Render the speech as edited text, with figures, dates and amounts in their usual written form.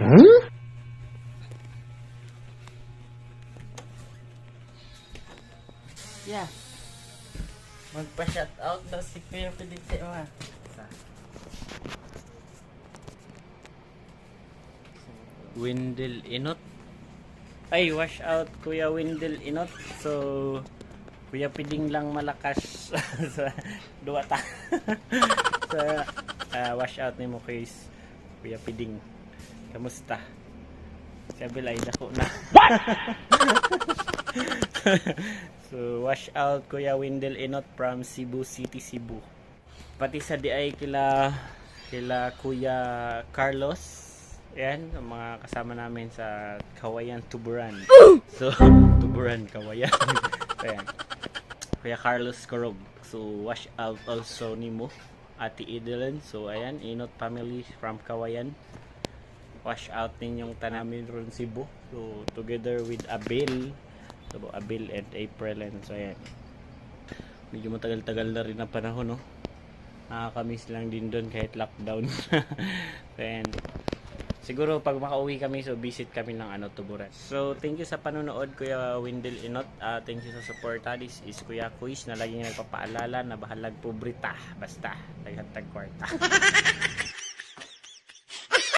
Yeah. Magpa-shoutout daw si Kuya Pilite mo. Windel Inot. Ay, wash out Kuya Windel Inot. So, Kuya Piding lang malakas sa duwata. Sa wash out ni mo Kuya Piding. Kamusta? Sabi ay dako na. What? So, wash out Kuya Windel Inot from Cebu City, Cebu. Pati sa di ay kila Kuya Carlos. Yan, ang mga kasama namin sa Kawayan Tuburan. So, Tuburan, Kawayan. Ayan. Kuya Carlos Corog. So, wash out also nimo Ate Edeline. So, ayan, Inot family from Kawayan. Wash out ninyong tanamin ron Cebu. So, together with Abel. So, Abel and April. And so, ayan. Medyo matagal-tagal na rin ang panahon, no? Nakakamiss lang din doon kahit lockdown. So, ayan. Siguro pag makauwi kami, so visit kami ng Tuburan. So, thank you sa panonood, Kuya Windel Inot. Thank you sa support. This is Kuya Quiz na laging nagpapaalala na bahalag pobrita. Basta, naghatag kwarta.